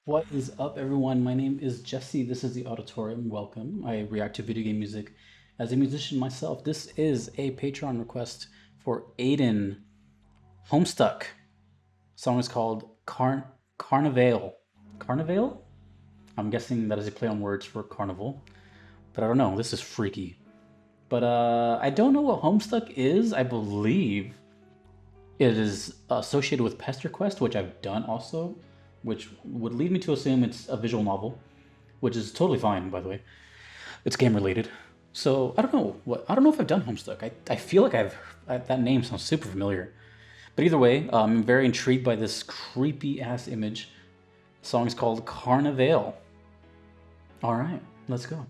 What is up, everyone? My name is Jesse. This is the Auditorium. Welcome. I react to video game music as a musician myself. This is a Patreon request for Aiden Homestuck. Song is called Carne Vale. Carne Vale? I'm guessing that is a play on words for carnival, but I don't know. This is freaky. But I don't know what Homestuck is. I believe it is associated with Pester Quest, which I've done also, which would lead me to assume it's a visual novel, which is totally fine, by the way. It's game related. So I don't know I don't know if I've done Homestuck. I feel like that name sounds super familiar. But either way, I'm very intrigued by this creepy ass image. The song is called Carne Vale. All right, let's go.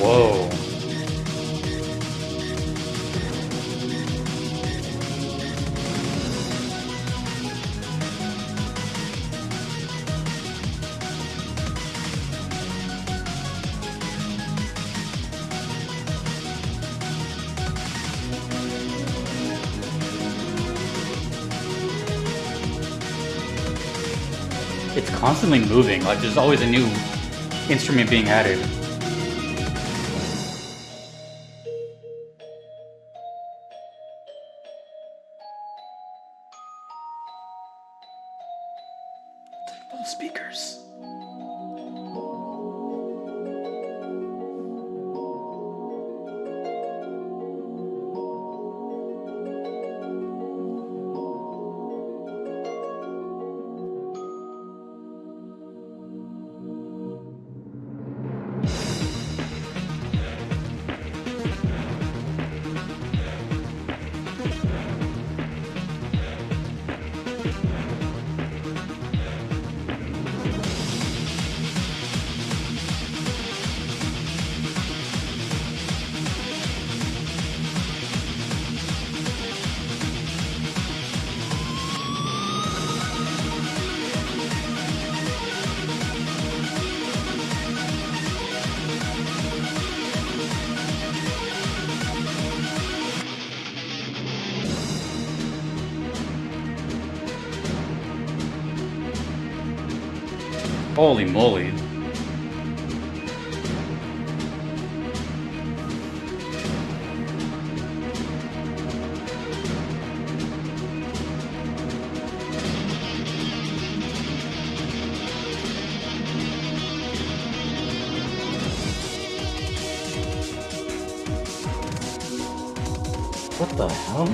Whoa. It's constantly moving, like there's always a new instrument being added. Those speakers. Holy moly. What the hell?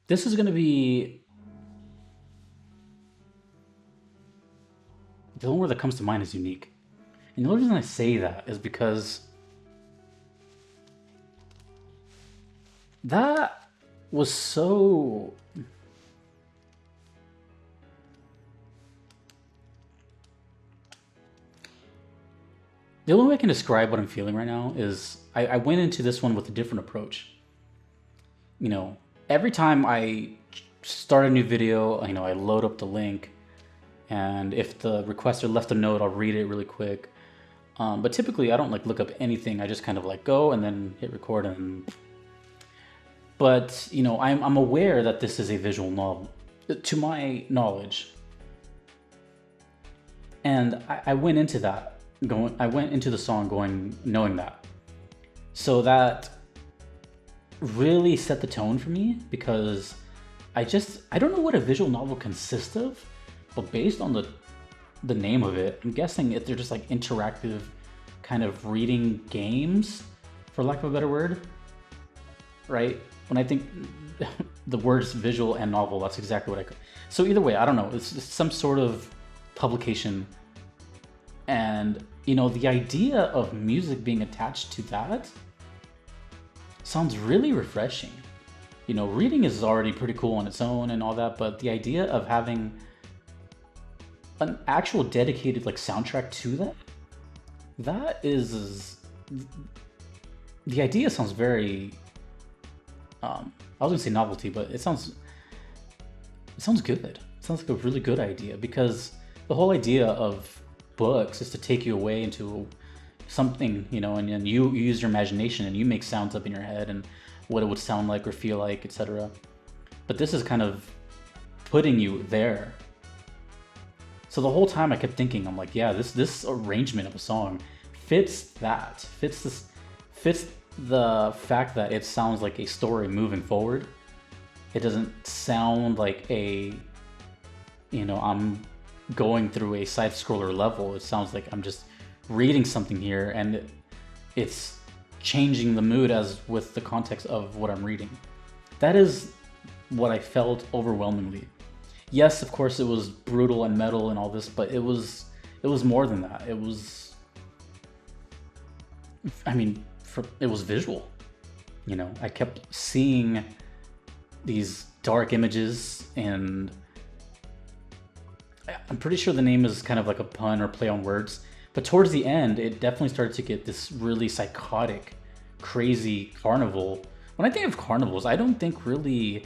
This is gonna be the only word that comes to mind is unique. And the only reason I say that is because that was so... The only way I can describe what I'm feeling right now is I went into this one with a different approach. You know, every time I start a new video, you know, I load up the link, and if the requester left a note, I'll read it really quick. But typically I don't like look up anything. I just kind of like go and then hit record and... But, you know, I'm aware that this is a visual novel, to my knowledge. And I went into that. I went into the song knowing that. So that really set the tone for me, because I don't know what a visual novel consists of, but based on the name of it, I'm guessing they're just like interactive kind of reading games, for lack of a better word, right? When I think the words visual and novel, that's exactly what I could. So either way, I don't know, it's some sort of publication. And, you know, the idea of music being attached to that sounds really refreshing. You know, reading is already pretty cool on its own and all that, but the idea of having an actual dedicated like soundtrack to that is... The idea sounds very... I was gonna say novelty, but it sounds good. It sounds like a really good idea, because the whole idea of books is to take you away into something, you know, and you use your imagination and you make sounds up in your head and what it would sound like or feel like, etc. But this is kind of putting you there. So the whole time I kept thinking, I'm like, yeah, this arrangement of a song fits the fact that it sounds like a story moving forward. It doesn't sound like a, you know, I'm going through a side scroller level. It sounds like I'm just reading something here, and it's changing the mood as with the context of what I'm reading. That is what I felt overwhelmingly. Yes, of course it was brutal and metal and all this, but it was more than that. It was, I mean, it was visual. You know, I kept seeing these dark images, and I'm pretty sure the name is kind of like a pun or play on words, but towards the end, it definitely started to get this really psychotic, crazy carnival. When I think of carnivals, I don't think really,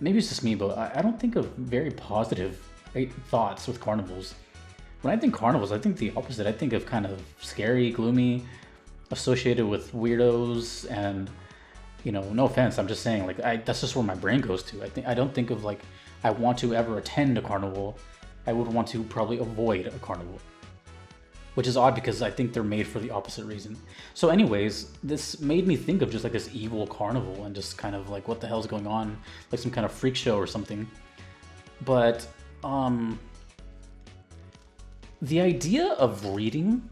maybe it's just me, but I don't think of very positive thoughts with carnivals. When I think carnivals, I think the opposite. I think of kind of scary, gloomy, associated with weirdos, and, you know, no offense, I'm just saying, like, that's just where my brain goes to. I don't think of like, I want to ever attend a carnival. I would want to probably avoid a carnival, which is odd because I think they're made for the opposite reason. So anyways, this made me think of just like this evil carnival and just kind of like, what the hell's going on? Like some kind of freak show or something. But the idea of reading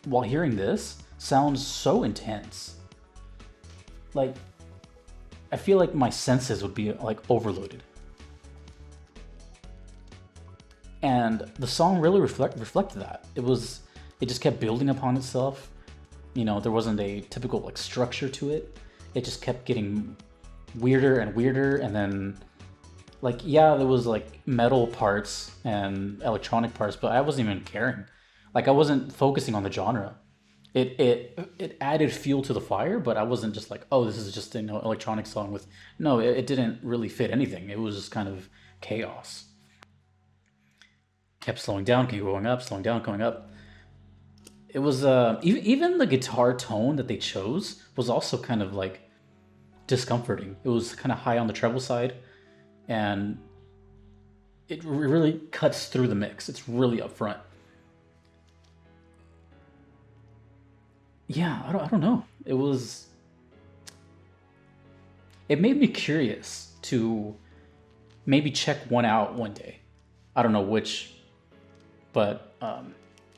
while hearing this sounds so intense. Like, I feel like my senses would be like overloaded. And the song really reflected that. It just kept building upon itself. You know, there wasn't a typical like structure to it. It just kept getting weirder and weirder, and then like, yeah, there was like metal parts and electronic parts, but I wasn't even caring. Like, I wasn't focusing on the genre. It added fuel to the fire, but I wasn't just like, oh, this is just an electronic song with... No, it didn't really fit anything. It was just kind of chaos. Kept slowing down, kept going up, slowing down, going up. It was even the guitar tone that they chose was also kind of like discomforting. It was kind of high on the treble side, and it really cuts through the mix. It's really upfront. Yeah, I don't know. It made me curious to maybe check one out one day. I don't know which, but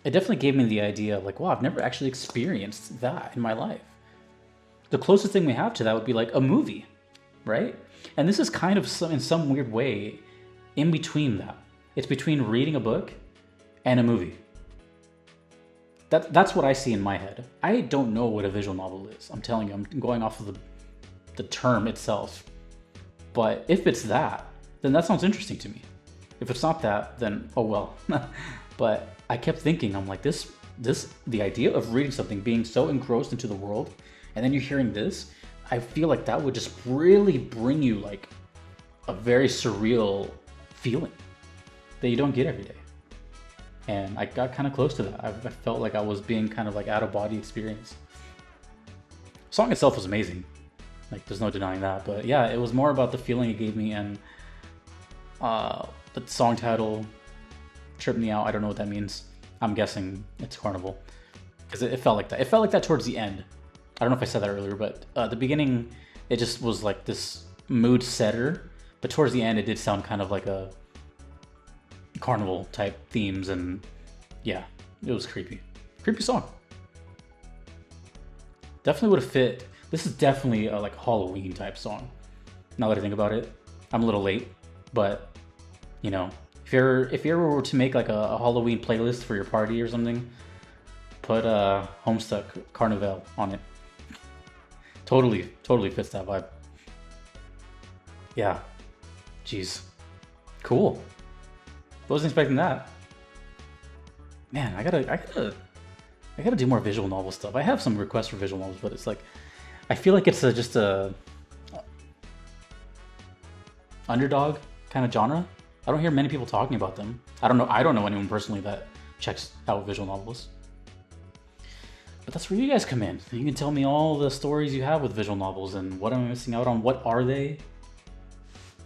it definitely gave me the idea of like, wow, I've never actually experienced that in my life. The closest thing we have to that would be like a movie. right? And this is kind of in some weird way in between that. It's between reading a book and a movie. That's what I see in my head. I don't know what a visual novel is. I'm telling you, I'm going off of the term itself. But if it's that, then that sounds interesting to me. If it's not that, then oh well. But I kept thinking, I'm like, the idea of reading something, being so engrossed into the world, and then you're hearing this, I feel like that would just really bring you like a very surreal feeling that you don't get every day. And I got kind of close to that. I felt like I was being kind of like out of body experience. The song itself was amazing. Like there's no denying that. But yeah, it was more about the feeling it gave me, and the song title tripped me out. I don't know what that means. I'm guessing it's Carnival, because it felt like that. It felt like that towards the end. I don't know if I said that earlier, but the beginning, it just was like this mood setter. But towards the end, it did sound kind of like a carnival type themes, and yeah, it was creepy. Creepy song. Definitely would have fit. This is definitely a like Halloween type song. Now that I think about it, I'm a little late, but you know, if you ever were to make like a Halloween playlist for your party or something, put Homestuck Carne Vale on it. Totally fits that vibe. Yeah. Jeez. Cool. Wasn't expecting that. Man, I gotta do more visual novel stuff. I have some requests for visual novels, but it's like, I feel like it's just a underdog kind of genre. I don't hear many people talking about them. I don't know anyone personally that checks out visual novels. But that's where you guys come in. You can tell me all the stories you have with visual novels and what am I missing out on. What are they?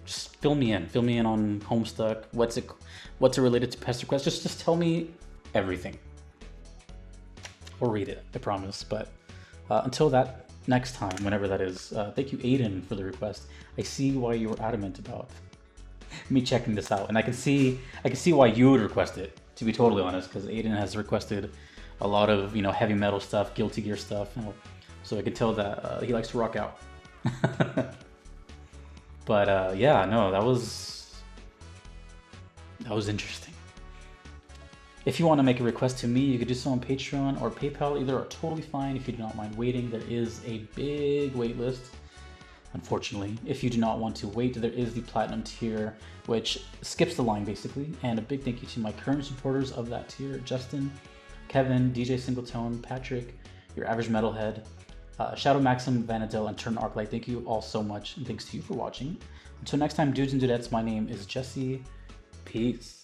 Just fill me in. Fill me in on Homestuck. What's it related to Pester Quest? Just tell me everything. Or read it, I promise. But until that next time, whenever that is, thank you, Aiden, for the request. I see why you were adamant about me checking this out, and I can see why you would request it. To be totally honest, because Aiden has requested a lot of heavy metal stuff, Guilty Gear stuff, so I can tell that he likes to rock out. But yeah, no, that was interesting. If you want to make a request to me, you could do so on Patreon or PayPal. Either are totally fine if you do not mind waiting. There is a big wait list, unfortunately. If you do not want to wait, there is the Platinum tier, which skips the line basically. And a big thank you to my current supporters of that tier: Justin, Kevin, DJ Singletone, Patrick, Your Average Metalhead, Shadow Maxim, Vanadel, and Turn Arclight. Thank you all so much, and thanks to you for watching. Until next time, dudes and dudettes, my name is Jesse. Peace.